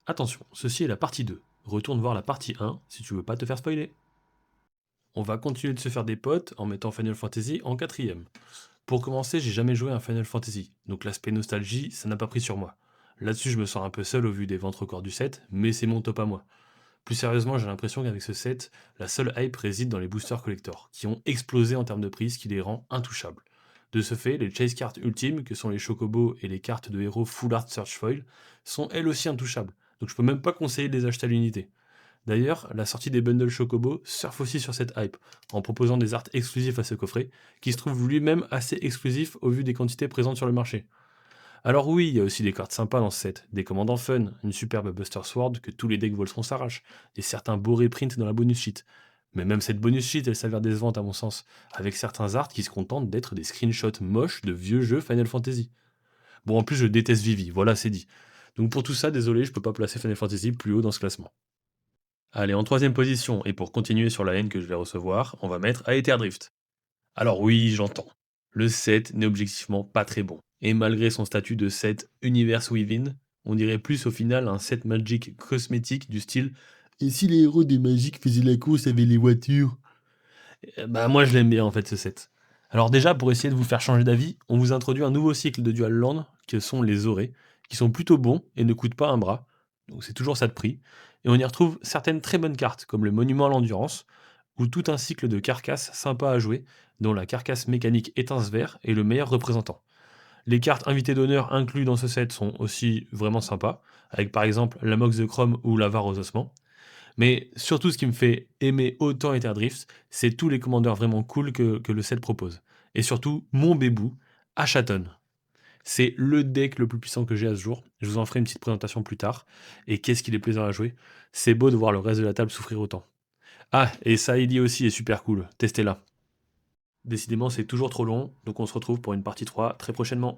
Attention, ceci est la partie 2. Retourne voir la partie 1 si tu veux pas te faire spoiler. On va continuer de se faire des potes en mettant Final Fantasy en quatrième. Pour commencer, j'ai jamais joué à un Final Fantasy, donc l'aspect nostalgie, ça n'a pas pris sur moi. Là-dessus, je me sens un peu seul au vu des ventes records du set, mais c'est mon top à moi. Plus sérieusement, j'ai l'impression qu'avec ce set, la seule hype réside dans les boosters collector, qui ont explosé en termes de prix, ce qui les rend intouchables. De ce fait, les chase cards ultimes, que sont les chocobos et les cartes de héros Full Art Search Foil, sont elles aussi intouchables, donc je peux même pas conseiller de les acheter à l'unité. D'ailleurs, la sortie des bundles Chocobo surfe aussi sur cette hype, en proposant des arts exclusifs à ce coffret, qui se trouve lui-même assez exclusif au vu des quantités présentes sur le marché. Alors oui, il y a aussi des cartes sympas dans ce set, des commandants fun, une superbe Buster Sword que tous les decks voleront s'arrachent, et certains beaux reprints dans la bonus sheet. Mais même cette bonus sheet, elle s'avère décevante à mon sens, avec certains arts qui se contentent d'être des screenshots moches de vieux jeux Final Fantasy. Bon, en plus, je déteste Vivi, voilà, c'est dit. Donc pour tout ça, désolé, je peux pas placer Final Fantasy plus haut dans ce classement. Allez, en troisième position, et pour continuer sur la haine que je vais recevoir, on va mettre Aether Drift. Alors oui, j'entends. Le set n'est objectivement pas très bon. Et malgré son statut de set Universe Within, on dirait plus au final un set Magic cosmétique du style «Et si les héros des magiques faisaient la course avec les voitures?» Bah moi je l'aime bien en fait ce set. Alors déjà, pour essayer de vous faire changer d'avis, on vous introduit un nouveau cycle de Dual Land, que sont les Aurés, qui sont plutôt bons et ne coûtent pas un bras. Donc c'est toujours ça de prix. Et on y retrouve certaines très bonnes cartes, comme le Monument à l'Endurance, ou tout un cycle de carcasses sympa à jouer, dont la carcasse mécanique étince vert est le meilleur représentant. Les cartes invités d'honneur inclus dans ce set sont aussi vraiment sympas, avec par exemple la Mox de Chrome ou l'Avare aux ossements. Mais surtout, ce qui me fait aimer autant Ether Drift, c'est tous les commandeurs vraiment cool que le set propose. Et surtout, mon bébou, Achaton. C'est le deck le plus puissant que j'ai à ce jour. Je vous en ferai une petite présentation plus tard. Et qu'est-ce qu'il est plaisant à jouer. C'est beau de voir le reste de la table souffrir autant. Ah, et Saïdi aussi est super cool. Testez-la. Décidément, c'est toujours trop long, donc on se retrouve pour une partie 3 très prochainement.